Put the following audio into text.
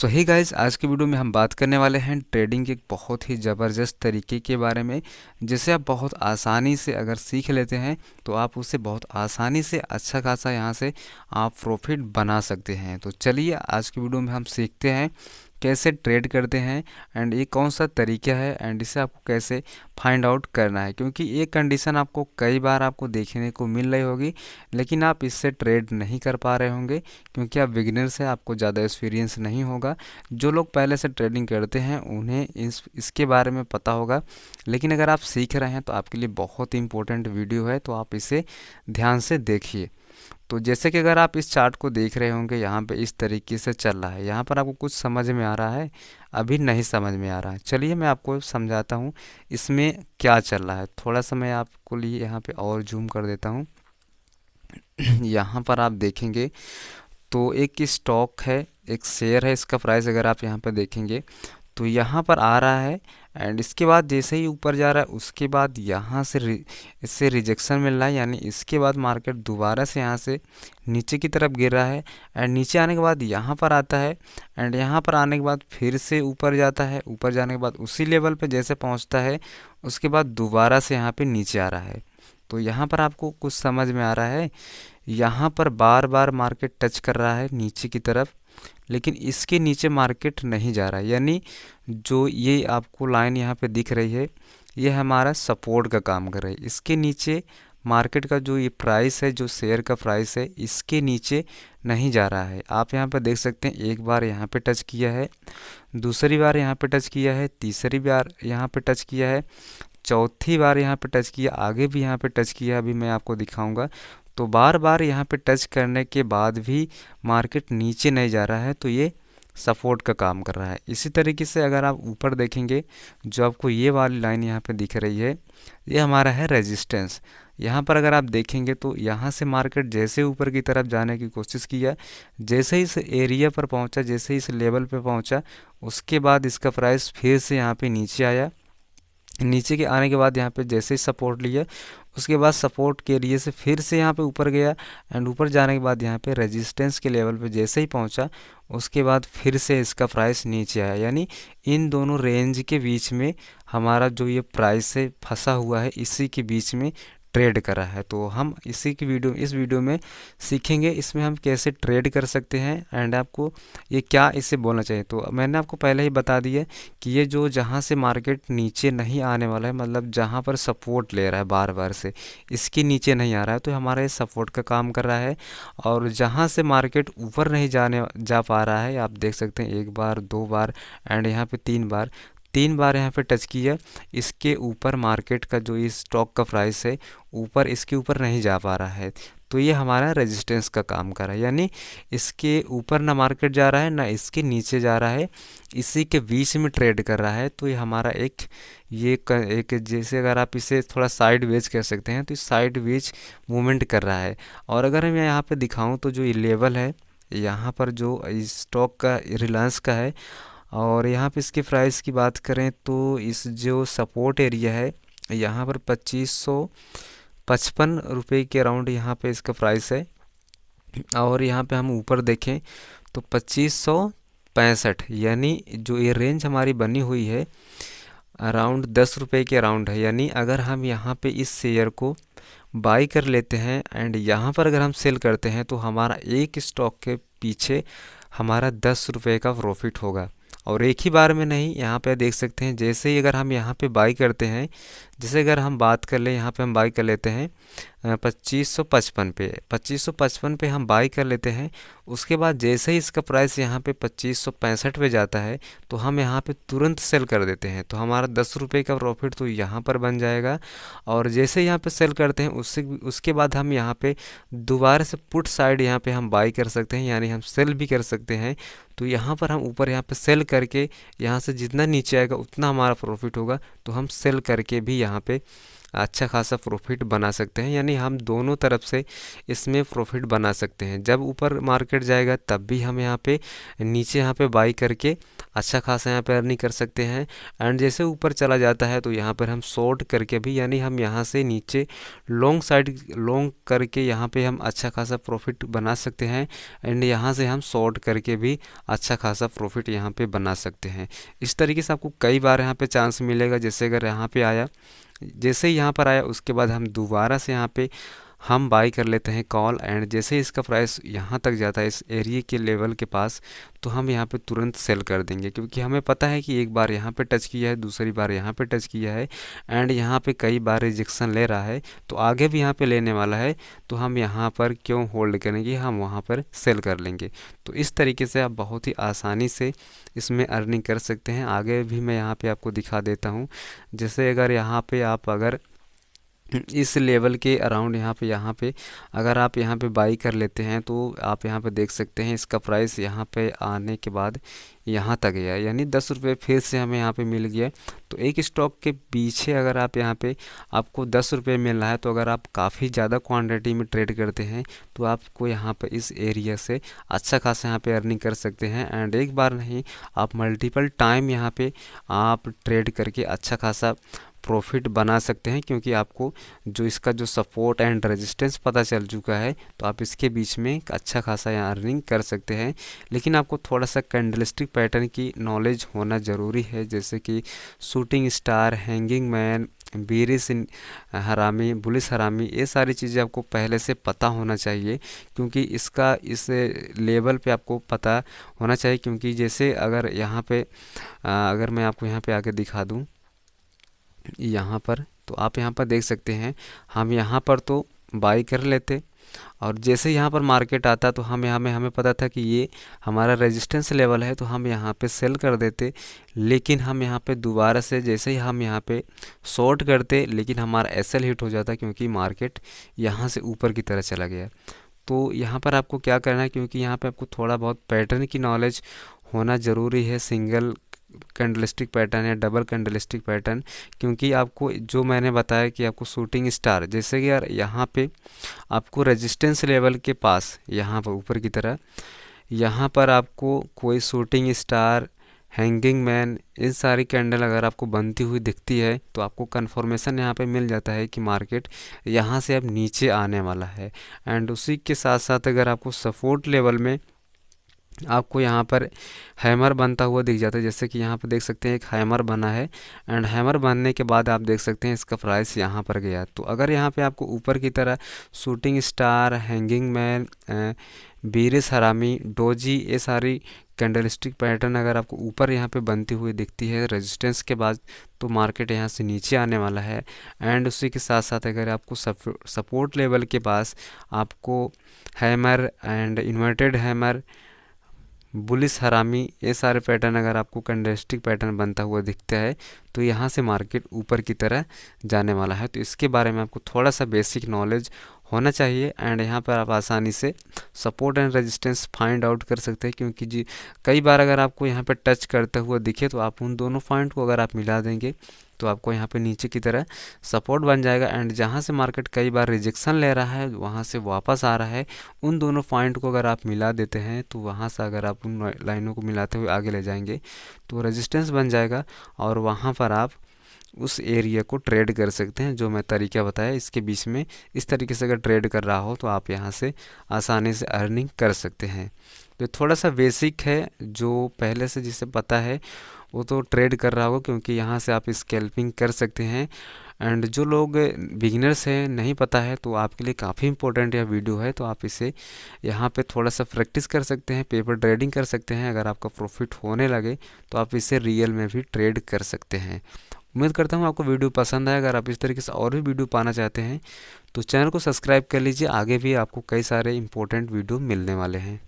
सो hey guys, आज की video में हम बात करने वाले हैं ट्रेडिंग के एक बहुत ही ज़बरदस्त तरीके के बारे में, जिसे आप बहुत आसानी से अगर सीख लेते हैं तो आप उससे बहुत आसानी से अच्छा खासा यहाँ से आप प्रॉफिट बना सकते हैं। तो चलिए आज की वीडियो में हम सीखते हैं कैसे ट्रेड करते हैं एंड ये कौन सा तरीका है एंड इसे आपको कैसे फाइंड आउट करना है, क्योंकि ये कंडीशन आपको कई बार आपको देखने को मिल रही होगी लेकिन आप इससे ट्रेड नहीं कर पा रहे होंगे क्योंकि आप बिगिनर्स हैं, आपको ज़्यादा एक्सपीरियंस नहीं होगा। जो लोग पहले से ट्रेडिंग करते हैं उन्हें इसके बारे में पता होगा, लेकिन अगर आप सीख रहे हैं तो आपके लिए बहुत इंपॉर्टेंट वीडियो है, तो आप इसे ध्यान से देखिए। तो जैसे कि अगर आप इस चार्ट को देख रहे होंगे, यहाँ पे इस तरीके से चल रहा है। यहाँ पर आपको कुछ समझ में आ रहा है? अभी नहीं समझ में आ रहा है। चलिए मैं आपको समझाता हूँ इसमें क्या चल रहा है। थोड़ा सा मैं आपको लिए यहाँ पे और जूम कर देता हूँ। यहाँ पर आप देखेंगे तो एक स्टॉक है, एक शेयर है, इसका प्राइस अगर आप यहाँ पर देखेंगे तो यहाँ पर आ रहा है एंड इसके बाद जैसे ही ऊपर जा रहा है उसके बाद यहाँ से इससे रिजेक्शन मिल रहा है, यानी इसके बाद मार्केट दोबारा से यहाँ से नीचे की तरफ गिर रहा है एंड नीचे आने के बाद यहाँ पर आता है एंड यहाँ पर आने के बाद फिर से ऊपर जाता है। ऊपर जाने के बाद उसी लेवल पे जैसे पहुँचता है उसके बाद दोबारा से यहाँ पे नीचे आ रहा है। तो यहाँ पर आपको कुछ समझ में आ रहा है? यहाँ पर बार बार मार्केट टच कर रहा है नीचे की तरफ, लेकिन इसके नीचे मार्केट नहीं जा रहा है, यानी जो ये आपको लाइन यहाँ पे दिख रही है ये हमारा सपोर्ट का काम कर रही है। इसके नीचे मार्केट का जो ये प्राइस है, जो शेयर का प्राइस है, इसके नीचे नहीं जा रहा है। आप यहाँ पर देख सकते हैं एक बार यहाँ पे टच किया है, दूसरी बार यहाँ पे टच किया है, तीसरी बार यहाँ पे टच किया है, चौथी बार यहाँ पे टच किया, आगे भी यहाँ पे टच किया, अभी मैं आपको दिखाऊंगा। तो बार बार यहाँ पे टच करने के बाद भी मार्केट नीचे नहीं जा रहा है, तो ये सपोर्ट का काम कर रहा है। इसी तरीके से अगर आप ऊपर देखेंगे, जो आपको ये वाली लाइन यहाँ पे दिख रही है ये हमारा है रेजिस्टेंस। यहाँ पर अगर आप देखेंगे तो यहाँ से मार्केट जैसे ऊपर की तरफ जाने की कोशिश किया, जैसे इस एरिया पर पहुँचा, जैसे इस लेवल पे पहुँचा, उसके बाद इसका प्राइस फिर से यहाँ पे नीचे आया। नीचे के आने के बाद यहाँ पे जैसे ही सपोर्ट लिया उसके बाद सपोर्ट के एरिया से फिर से यहाँ पे ऊपर गया एंड ऊपर जाने के बाद यहाँ पे रेजिस्टेंस के लेवल पे जैसे ही पहुँचा उसके बाद फिर से इसका प्राइस नीचे आया, यानी इन दोनों रेंज के बीच में हमारा जो ये प्राइस है फंसा हुआ है, इसी के बीच में ट्रेड करा है। तो हम इसी की इस वीडियो में सीखेंगे इसमें हम कैसे ट्रेड कर सकते हैं एंड आपको ये क्या इसे बोलना चाहिए। तो मैंने आपको पहले ही बता दिया कि ये जो जहाँ से मार्केट नीचे नहीं आने वाला है, मतलब जहाँ पर सपोर्ट ले रहा है बार बार से, इसके नीचे नहीं आ रहा है, तो हमारा ये सपोर्ट का काम कर रहा है। और जहाँ से मार्केट ऊपर नहीं जा पा रहा है, आप देख सकते हैं एक बार, दो बार एंड यहाँ पे तीन बार यहाँ पे टच किया, इसके ऊपर मार्केट का जो इस स्टॉक का प्राइस है ऊपर, इसके ऊपर नहीं जा पा रहा है, तो ये हमारा रेजिस्टेंस का काम कर रहा है, यानी इसके ऊपर ना मार्केट जा रहा है ना इसके नीचे जा रहा है, इसी के बीच में ट्रेड कर रहा है। तो ये हमारा एक जैसे अगर आप इसे थोड़ा साइड वेज कह सकते हैं, तो इस साइड वेज मूवमेंट कर रहा है। और अगर मैं यहाँ पे दिखाऊँ तो जो ये लेवल है यहाँ पर जो इस स्टॉक का रिलायंस का है, और यहाँ पे इसके प्राइस की बात करें तो इस जो सपोर्ट एरिया है यहाँ पर 2555 रुपये के अराउंड यहाँ पे इसका प्राइस है। और यहाँ पे हम ऊपर देखें तो 2565, यानी जो ये रेंज हमारी बनी हुई है अराउंड 10 रुपये के अराउंड है, यानी अगर हम यहाँ पे इस शेयर को बाई कर लेते हैं एंड यहाँ पर अगर हम सेल करते हैं तो हमारा एक स्टॉक के पीछे हमारा 10 रुपये का प्रॉफिट होगा। और एक ही बार में नहीं, यहाँ पे देख सकते हैं जैसे ही अगर हम यहाँ पे बाई करते हैं, जैसे अगर हम बात कर लें यहाँ पे हम बाई कर लेते हैं 2555 पे हम बाई कर लेते हैं, उसके बाद जैसे ही इसका प्राइस यहाँ पे 2565 पे जाता है तो हम यहाँ पे तुरंत सेल कर देते हैं, तो हमारा 10 रुपये का प्रॉफिट तो यहाँ पर बन जाएगा। और जैसे यहाँ पे सेल करते हैं उसके बाद हम यहाँ पे दोबारा से पुट साइड यहाँ पे हम बाई कर सकते हैं, यानी हम सेल भी कर सकते हैं। तो यहाँ पर हम ऊपर यहाँ पे सेल करके यहाँ से जितना नीचे आएगा उतना हमारा प्रॉफिट होगा, तो हम सेल करके भी यहाँ पे अच्छा खासा प्रॉफिट बना सकते हैं, यानी हम दोनों तरफ से इसमें प्रॉफिट बना सकते हैं। जब ऊपर मार्केट जाएगा तब भी हम यहाँ पे नीचे यहाँ पे बाई करके अच्छा खासा यहाँ पे अर्निंग कर सकते हैं। एंड जैसे ऊपर चला जाता है तो यहाँ पर हम शॉर्ट करके भी, यानी हम यहाँ से नीचे लॉन्ग करके यहाँ पे हम अच्छा खासा प्रॉफिट बना सकते हैं। एंड यहाँ से हम शॉर्ट करके भी अच्छा खासा प्रॉफिट यहाँ पे बना सकते हैं। इस तरीके से आपको कई बार यहाँ पे चांस मिलेगा। जैसे अगर यहाँ पे आया, जैसे ही यहाँ पर आया उसके बाद हम दोबारा से यहाँ पे हम बाई कर लेते हैं कॉल। एंड जैसे इसका प्राइस यहाँ तक जाता है इस एरिया के लेवल के पास, तो हम यहाँ पे तुरंत सेल कर देंगे, क्योंकि हमें पता है कि एक बार यहाँ पे टच किया है, दूसरी बार यहाँ पे टच किया है एंड यहाँ पे कई बार रिजेक्शन ले रहा है, तो आगे भी यहाँ पे लेने वाला है, तो हम यहाँ पर क्यों होल्ड करेंगे, हम वहाँ पर सेल कर लेंगे। तो इस तरीके से आप बहुत ही आसानी से इसमें अर्निंग कर सकते हैं। आगे भी मैं यहाँ पे आपको दिखा देता हूँ। जैसे अगर यहाँ पे आप अगर इस लेवल के अराउंड यहाँ पे अगर आप यहाँ पे बाई कर लेते हैं, तो आप यहाँ पे देख सकते हैं इसका प्राइस यहाँ पे आने के बाद यहाँ तक गया, यानी 10 रुपये फिर से हमें यहाँ पे मिल गया। तो एक स्टॉक के पीछे अगर आप यहाँ पे आपको 10 रुपये मिल रहा है, तो अगर आप काफ़ी ज़्यादा क्वांटिटी में ट्रेड करते हैं तो आपको यहाँ पे इस एरिया से अच्छा खासा यहाँ पे अर्निंग कर सकते हैं। एंड एक बार नहीं, आप मल्टीपल टाइम यहाँ पे आप ट्रेड करके अच्छा खासा प्रॉफिट बना सकते हैं, क्योंकि आपको जो इसका जो सपोर्ट एंड रेजिस्टेंस पता चल चुका है, तो आप इसके बीच में एक अच्छा खासा यहाँ अर्निंग कर सकते हैं। लेकिन आपको थोड़ा सा कैंडलस्टिक पैटर्न की नॉलेज होना ज़रूरी है, जैसे कि शूटिंग स्टार, हैंगिंग मैन, बीरिस हरामी, बुलिस हरामी, ये सारी चीज़ें आपको पहले से पता होना चाहिए, क्योंकि इसका इस लेवल पे आपको पता होना चाहिए। क्योंकि जैसे अगर यहाँ पे अगर मैं आपको यहाँ पे आके दिखा दूँ यहाँ पर, तो आप यहाँ पर देख सकते हैं हम यहाँ पर तो बाई कर लेते, और जैसे यहाँ पर मार्केट आता तो हमें पता था कि ये हमारा रेजिस्टेंस लेवल है, तो हम यहाँ पे सेल कर देते। लेकिन हम यहाँ पे दोबारा से जैसे ही हम यहाँ पे शॉर्ट करते, लेकिन हमारा एसएल हिट हो जाता, क्योंकि मार्केट यहाँ से ऊपर की तरह चला गया। तो यहाँ पर आपको क्या करना है, क्योंकि यहाँ पे आपको थोड़ा बहुत पैटर्न की नॉलेज होना ज़रूरी है, सिंगल कैंडलस्टिक पैटर्न या डबल कैंडलस्टिक पैटर्न। क्योंकि आपको जो मैंने बताया कि आपको शूटिंग स्टार, जैसे कि यार यहाँ पे आपको रेजिस्टेंस लेवल के पास यहाँ पर ऊपर की तरह यहाँ पर आपको कोई शूटिंग स्टार, हैंगिंग मैन, इन सारी कैंडल अगर आपको बनती हुई दिखती है, तो आपको कन्फर्मेशन यहाँ पे मिल जाता है कि मार्केट यहाँ से अब नीचे आने वाला है। एंड उसी के साथ साथ अगर आपको सपोर्ट लेवल में आपको यहाँ पर हैमर बनता हुआ दिख जाता है, जैसे कि यहाँ पर देख सकते हैं एक हैमर बना है। एंड हैमर बनने के बाद आप देख सकते हैं इसका प्राइस यहाँ पर गया। तो अगर यहाँ पे आपको ऊपर की तरह शूटिंग स्टार, हैंगिंग मैन, बीरिस हरामी, डोजी, ये सारी कैंडलस्टिक पैटर्न अगर आपको ऊपर यहाँ पे बनती हुई दिखती है रेजिस्टेंस के बाद, तो मार्केट यहाँ से नीचे आने वाला है। एंड उसी के साथ साथ अगर आपको सपोर्ट लेवल के पास आपको hammer and inverted hammer, bullish हरामी, ये सारे पैटर्न अगर आपको कैंडलस्टिक पैटर्न बनता हुआ दिखता है, तो यहाँ से मार्केट ऊपर की तरह जाने वाला है। तो इसके बारे में आपको थोड़ा सा बेसिक नॉलेज होना चाहिए। एंड यहाँ पर आप आसानी से support and resistance find out कर सकते हैं, क्योंकि जी कई बार अगर आपको यहाँ पर टच करता हुआ दिखे, तो आप उन दोनों पॉइंट को अगर आप मिला देंगे, तो आपको यहाँ पे नीचे की तरह सपोर्ट बन जाएगा। एंड जहाँ से मार्केट कई बार रिजेक्शन ले रहा है, वहाँ से वापस आ रहा है, उन दोनों पॉइंट को अगर आप मिला देते हैं, तो वहाँ से अगर आप उन लाइनों को मिलाते हुए आगे ले जाएंगे, तो रेजिस्टेंस बन जाएगा, और वहाँ पर आप उस एरिया को ट्रेड कर सकते हैं। जो मैं तरीका बताया इसके बीच में, इस तरीके से अगर ट्रेड कर रहा हो, तो आप यहाँ से आसानी से अर्निंग कर सकते हैं। तो थोड़ा सा बेसिक है, जो पहले से जिसे पता है वो तो ट्रेड कर रहा होगा, क्योंकि यहाँ से आप स्कैल्पिंग कर सकते हैं। एंड जो लोग बिगिनर्स हैं, नहीं पता है, तो आपके लिए काफ़ी इंपॉर्टेंट यह वीडियो है। तो आप इसे यहाँ पे थोड़ा सा प्रैक्टिस कर सकते हैं, पेपर ट्रेडिंग कर सकते हैं। अगर आपका प्रॉफिट होने लगे, तो आप इसे रियल में भी ट्रेड कर सकते हैं। उम्मीद करता हूँ आपको वीडियो पसंद आए। अगर आप इस तरीके से और भी वीडियो पाना चाहते हैं, तो चैनल को सब्सक्राइब कर लीजिए। आगे भी आपको कई सारे इंपॉर्टेंट वीडियो मिलने वाले हैं।